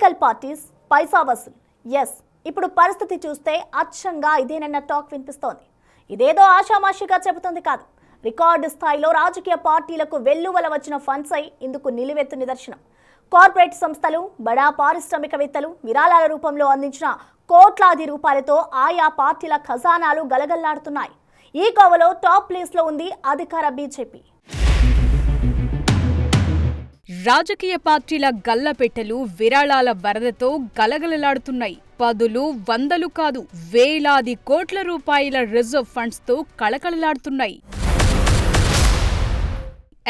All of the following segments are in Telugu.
పొలిటికల్ పార్టీస్ పైసా వసూలు. ఎస్, ఇప్పుడు పరిస్థితి చూస్తే అచ్చంగా ఇదేనన్న టాక్ వినిపిస్తోంది. ఇదేదో ఆషామాషిగా చెబుతుంది కాదు, రికార్డు స్థాయిలో రాజకీయ పార్టీలకు వెల్లువల వచ్చిన ఫండ్స్ అయి ఇందుకు నిలువెత్తు నిదర్శనం. కార్పొరేట్ సంస్థలు, బడా పారిశ్రామికవేత్తలు విరాళాల రూపంలో అందించిన కోట్లాది రూపాయలతో ఆయా పార్టీల ఖజానాలు గలగల్లాడుతున్నాయి. ఈ కోవలో టాప్ ప్లేస్లో ఉంది అధికార బీజేపీ. రాజకీయ పార్టీల గల్లపెట్టెలు విరాళాల వరదతో గలగలలాడుతున్నాయి. పదులు, వందలు కాదు, వేలాది కోట్ల రూపాయల రిజర్వ్ ఫండ్స్ తో కళకళలాడుతున్నాయి.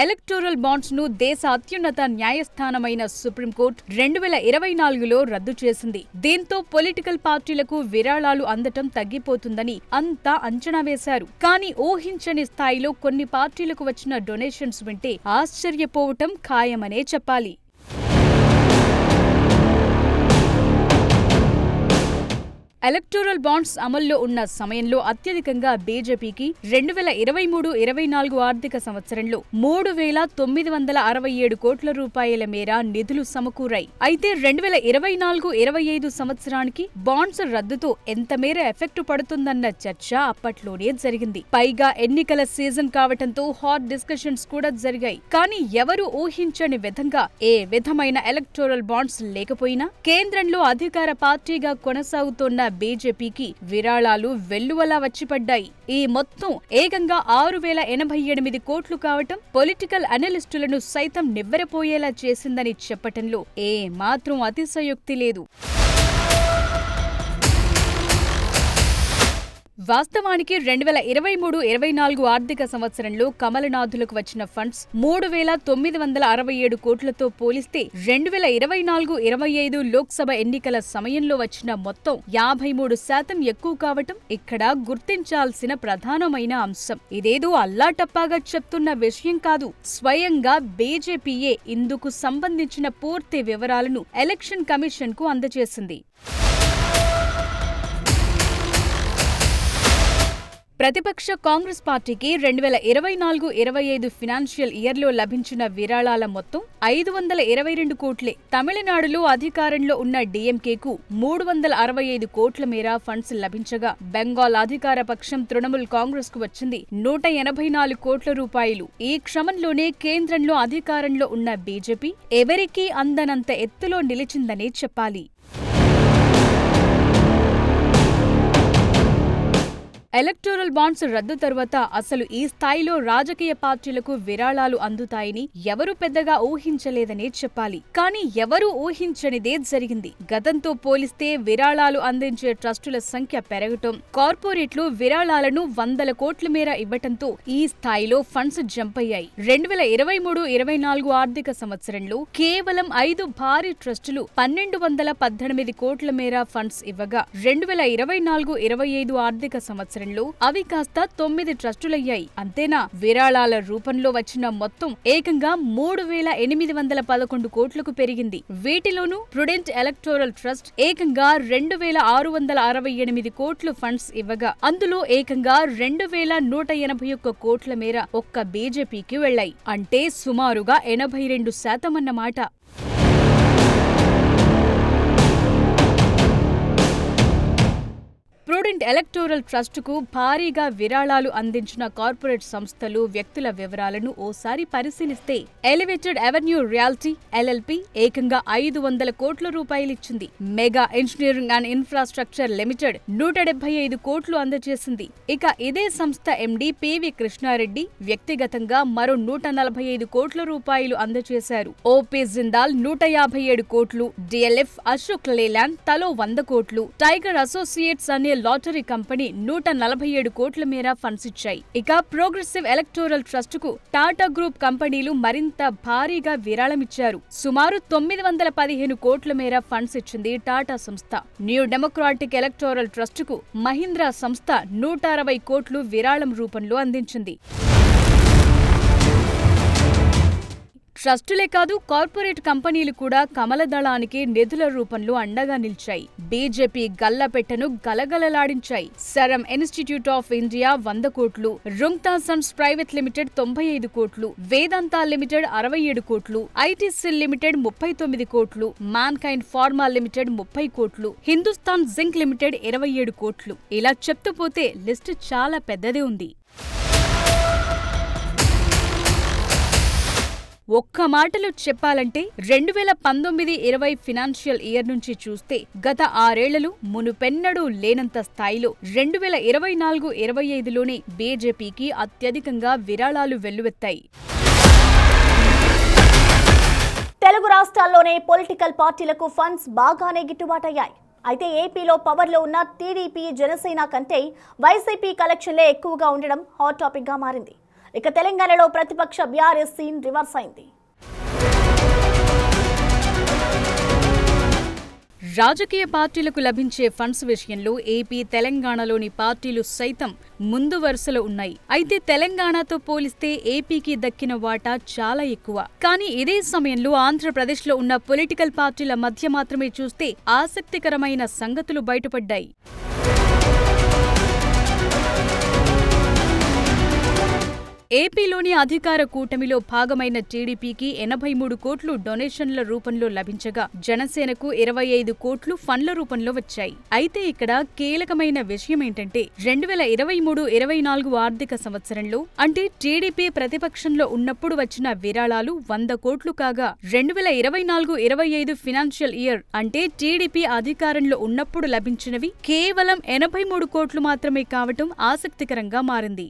ఎలక్టోరల్ బాండ్స్ ను దేశ అత్యున్నత న్యాయస్థానమైన సుప్రీంకోర్టు 2024లో రద్దు చేసింది. దీంతో పొలిటికల్ పార్టీలకు విరాళాలు అందటం తగ్గిపోతుందని అంతా అంచనా వేశారు. కానీ ఊహించని స్థాయిలో కొన్ని పార్టీలకు వచ్చిన డొనేషన్స్ వింటే ఆశ్చర్యపోవటం ఖాయమనే చెప్పాలి. ఎలక్టోరల్ బాండ్స్ అమల్లో ఉన్న సమయంలో అత్యధికంగా బీజేపీకి 2023-24 ఆర్థిక సంవత్సరంలో 3,967 కోట్ల రూపాయల మేర నిధులు సమకూరాయి. అయితే 2024-25 సంవత్సరానికి బాండ్స్ రద్దుతో ఎంత మేర ఎఫెక్ట్ పడుతుందన్న చర్చ అప్పట్లోనే జరిగింది. పైగా ఎన్నికల సీజన్ కావటంతో హాట్ డిస్కషన్స్ కూడా జరిగాయి. కానీ ఎవరు ఊహించని విధంగా ఏ విధమైన ఎలక్టోరల్ బాండ్స్ లేకపోయినా కేంద్రంలో అధికార పార్టీగా కొనసాగుతోన్న బీజేపీకి విరాళాలు వెల్లువలా వచ్చిపడ్డాయి. ఈ మొత్తం ఏకంగా 6,088 కోట్లు కావటం పొలిటికల్ అనలిస్టులను సైతం నివ్వెరపోయేలా చేసిందని చెప్పటంలో ఏ మాత్రం అతిశయోక్తి లేదు. వాస్తవానికి 2023-24 ఆర్థిక సంవత్సరంలో కమలనాథులకు వచ్చిన ఫండ్స్ 3,967 కోట్లతో పోలిస్తే 2024-25 లోక్సభ ఎన్నికల సమయంలో వచ్చిన మొత్తం 53% ఎక్కువ కావటం ఇక్కడ గుర్తించాల్సిన ప్రధానమైన అంశం. ఇదేదో అల్లాటప్పాగా చెప్తున్న విషయం కాదు. స్వయంగా బీజేపీయే ఇందుకు సంబంధించిన పూర్తి వివరాలను ఎలక్షన్ కమిషన్ కు అందజేసింది. ప్రతిపక్ష కాంగ్రెస్ పార్టీకి 2024-25 ఫినాన్షియల్ ఇయర్లో లభించిన విరాళాల మొత్తం 522 కోట్లే. తమిళనాడులో అధికారంలో ఉన్న డీఎంకేకు 365 కోట్ల మేర ఫండ్స్ లభించగా, బెంగాల్ అధికార పక్షం తృణమూల్ కాంగ్రెస్ కు వచ్చింది 184 కోట్ల రూపాయలు. ఈ క్రమంలోనే కేంద్రంలో అధికారంలో ఉన్న బీజేపీ ఎవరికీ అందనంత ఎత్తులో నిలిచిందనే చెప్పాలి. ఎలక్టోరల్ బాండ్స్ రద్దు తరువాత అసలు ఈ స్థాయిలో రాజకీయ పార్టీలకు విరాళాలు అందుతాయని ఎవరూ పెద్దగా ఊహించలేదనే చెప్పాలి. కానీ ఎవరూ ఊహించనిదే జరిగింది. గతంతో పోలిస్తే విరాళాలు అందించే ట్రస్టుల సంఖ్య పెరగటం, కార్పొరేట్లు విరాళాలను వందల కోట్ల మేర ఇవ్వటంతో ఈ స్థాయిలో ఫండ్స్ జంప్ అయ్యాయి. 2023-24 ఆర్థిక సంవత్సరంలో కేవలం 5 భారీ ట్రస్టులు 1,218 కోట్ల మేర ఫండ్స్ ఇవ్వగా, 2024-25 ఆర్థిక సంవత్సరం అవి కాస్త 9 ట్రస్టులయ్యాయి. అంతేనా, విరాళాల రూపంలో వచ్చిన మొత్తం ఏకంగా 3,811 కోట్లకు పెరిగింది. వీటిలోనూ ప్రుడెంట్ ఎలక్టోరల్ ట్రస్ట్ ఏకంగా 2,668 కోట్లు ఫండ్స్ ఇవ్వగా, అందులో ఏకంగా 2,181 కోట్ల మేర ఒక్క బీజేపీకి వెళ్లాయి. అంటే సుమారుగా 82% అన్నమాట. ప్రుడెంట్ ఎలక్టోరల్ ట్రస్టుకు భారీగా విరాళాలు అందించిన కార్పొరేట్ సంస్థలు, వ్యక్తుల వివరాలను ఓసారి పరిశీలిస్తే ఎలివేటెడ్ అవెన్యూ రియాల్టీ ఎల్ఎల్పీ ఏకంగా 500 కోట్ల రూపాయలిచ్చింది. Megha engineering and infrastructure limited 175 కోట్లు అందజేసింది. ఇక ఇదే సంస్థ ఎండీ పివి కృష్ణారెడ్డి వ్యక్తిగతంగా మరో 145 కోట్ల రూపాయలు అందజేశారు. ఓపీ జిందాల్ 157 కోట్లు, డిఎల్ఎఫ్, అశోక్ లేలాండ్ తలో 100 కోట్లు, టైగర్ అసోసియేట్స్ అనే లాటరీ కంపెనీ 147 కోట్ల మేర ఫండ్స్ ఇచ్చాయి. ఇక ప్రోగ్రెసివ్ ఎలక్టోరల్ ట్రస్ట్ కు టాటా గ్రూప్ కంపెనీలు మరింత భారీగా విరాళమిచ్చారు. సుమారు 915 కోట్ల మేర ఫండ్స్ ఇచ్చింది టాటా సంస్థ. న్యూ డెమోక్రాటిక్ ఎలక్టోరల్ ట్రస్ట్ కు మహీంద్రా సంస్థ 160 కోట్లు విరాళం రూపంలో అందించింది. ట్రస్టులే కాదు, కార్పొరేట్ కంపెనీలు కూడా కమల దళానికి నిధుల రూపంలో అండగా నిలిచాయి. బీజేపీ గల్లపెట్టను గలగలలాడించాయి. సెరమ్ ఇన్స్టిట్యూట్ ఆఫ్ ఇండియా 100 కోట్లు, రుంగ్తా సన్స్ ప్రైవేట్ లిమిటెడ్ 95 కోట్లు, వేదాంత లిమిటెడ్ 67 కోట్లు, ఐటీసీల్ లిమిటెడ్ 39 కోట్లు, మ్యాన్కైండ్ ఫార్మా లిమిటెడ్ 30 కోట్లు, హిందుస్థాన్ జింక్ లిమిటెడ్ 27 కోట్లు. ఇలా చెప్తూ పోతే లిస్టు చాలా పెద్దదే ఉంది. ఒక్క మాటలో చెప్పాలంటే 2019-20 ఫినాన్షియల్ ఇయర్ నుంచి చూస్తే గత 6 ఏళ్లలో మునుపెన్నడూ లేనంత స్థాయిలో 2024-25లోనే బీజేపీకి అత్యధికంగా విరాళాలు వెల్లువెత్తాయి. తెలుగు రాష్ట్రాల్లోనే పొలిటికల్ పార్టీలకు ఫండ్స్ బాగానే గిట్టుబాటయ్యాయి. అయితే ఏపీలో పవర్లో ఉన్న టీడీపీ, జనసేన కంటే వైసీపీ కలెక్షన్లే ఎక్కువగా ఉండడం హాట్ టాపిక్గా మారింది. ఇక తెలంగాణలో ప్రతిపక్ష బీఆర్ఎస్ సీన్ రివర్స్ అయింది. రాజకీయ పార్టీలకు లభించే ఫండ్స్ విషయంలో ఏపీ, తెలంగాణలోని పార్టీలు సైతం ముందు వరుసలో ఉన్నాయి. అయితే తెలంగాణతో పోలిస్తే ఏపీకి దక్కిన వాటా చాలా ఎక్కువ. కానీ ఇదే సమయంలో ఆంధ్రప్రదేశ్లో ఉన్న పొలిటికల్ పార్టీల మధ్య మాత్రమే చూస్తే ఆసక్తికరమైన సంగతులు బయటపడ్డాయి. ఏపీలోని అధికార కూటమిలో భాగమైన టీడీపీకి 83 కోట్లు డొనేషన్ల రూపంలో లభించగా జనసేనకు 25 కోట్లు ఫండ్ల రూపంలో వచ్చాయి. అయితే ఇక్కడ కీలకమైన విషయం ఏంటంటే 2023-24 ఆర్థిక సంవత్సరంలో అంటే టీడీపీ ప్రతిపక్షంలో ఉన్నప్పుడు వచ్చిన విరాళాలు 100 కోట్లు కాగా 2024-25 ఫినాన్షియల్ ఇయర్ అంటే టీడీపీ అధికారంలో ఉన్నప్పుడు లభించినవి కేవలం 83 కోట్లు మాత్రమే కావటం ఆసక్తికరంగా మారింది.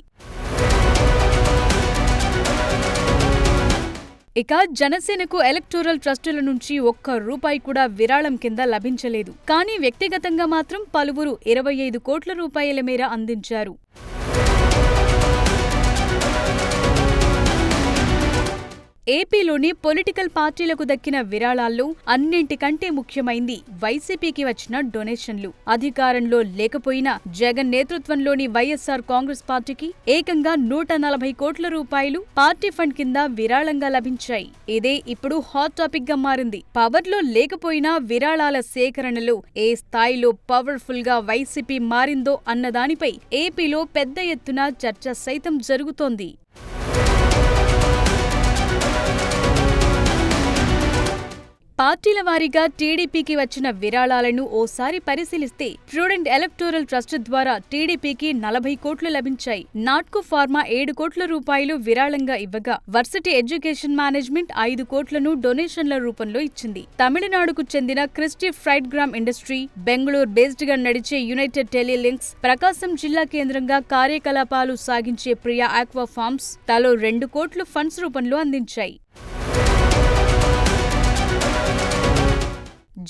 ఇక జనసేనకు ఎలక్టోరల్ ట్రస్టుల నుంచి ఒక్క రూపాయి కూడా విరాళం కింద లభించలేదు. కానీ వ్యక్తిగతంగా మాత్రం పలువురు 25 కోట్ల రూపాయల మేర అందించారు. ఏపీలోని పొలిటికల్ పార్టీలకు దక్కిన విరాళాల్లో అన్నింటికంటే ముఖ్యమైంది వైసీపీకి వచ్చిన డొనేషన్లు. అధికారంలో లేకపోయినా జగన్ నేతృత్వంలోని వైఎస్ఆర్ కాంగ్రెస్ పార్టీకి ఏకంగా 140 కోట్ల రూపాయలు పార్టీ ఫండ్ కింద విరాళంగా లభించాయి. ఇదే ఇప్పుడు హాట్ టాపిక్ గా మారింది. పవర్లో లేకపోయినా విరాళాల సేకరణలో ఏ స్థాయిలో పవర్ఫుల్ గా వైసీపీ మారిందో అన్నదానిపై ఏపీలో పెద్ద ఎత్తున చర్చ సైతం జరుగుతోంది. పార్టీల వారీగా టీడీపీకి వచ్చిన విరాళాలను ఓసారి పరిశీలిస్తే ప్రుడెంట్ ఎలక్టోరల్ ట్రస్ట్ ద్వారా టీడీపీకి 40 కోట్లు లభించాయి. నాట్కో ఫార్మా 7 కోట్ల రూపాయలు విరాళంగా ఇవ్వగా వర్సిటీ ఎడ్యుకేషన్ మేనేజ్మెంట్ 5 కోట్లను డొనేషన్ల రూపంలో ఇచ్చింది. తమిళనాడుకు చెందిన Christy fried gram industry, Bengaluru based గా నడిచే యునైటెడ్ టెలిలింక్స్, ప్రకాశం జిల్లా కేంద్రంగా కార్యకలాపాలు సాగించే ప్రియా ఆక్వా ఫార్మ్స్ తలో 2 కోట్లు ఫండ్స్ రూపంలో అందించాయి.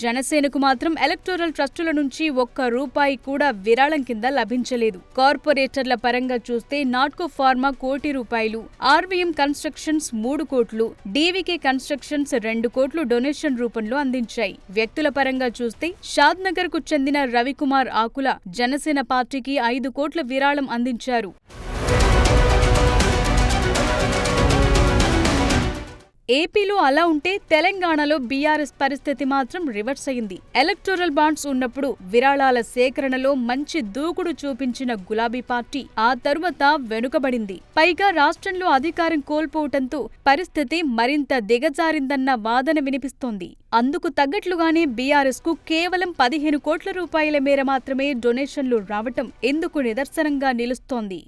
జనసేనకు మాత్రం ఎలక్టోరల్ ట్రస్టుల నుంచి ఒక్క రూపాయి కూడా విరాళం కింద లభించలేదు. కార్పొరేటర్ల పరంగా చూస్తే నాట్కో ఫార్మా 1 కోటి రూపాయలు, ఆర్వీఎం కన్స్ట్రక్షన్స్ 3 కోట్లు, డీవీకే కన్స్ట్రక్షన్స్ 2 కోట్లు డొనేషన్ రూపంలో అందించాయి. వ్యక్తుల పరంగా చూస్తే షాద్నగర్ కు చెందిన రవికుమార్ ఆకుల జనసేన పార్టీకి 5 కోట్ల విరాళం అందించారు. ఏపీలో అలా ఉంటే తెలంగాణలో బీఆర్ఎస్ పరిస్థితి మాత్రం రివర్స్ అయింది. ఎలక్టోరల్ బాండ్స్ ఉన్నప్పుడు విరాళాల సేకరణలో మంచి దూకుడు చూపించిన గులాబీ పార్టీ ఆ తరువాత వెనుకబడింది. పైగా రాష్ట్రంలో అధికారం కోల్పోవటంతో పరిస్థితి మరింత దిగజారిందన్న వాదన వినిపిస్తోంది. అందుకు తగ్గట్లుగానే బీఆర్ఎస్ కు కేవలం 15 కోట్ల రూపాయల మేర మాత్రమే డొనేషన్లు రావటం ఇందుకు నిదర్శనంగా నిలుస్తోంది.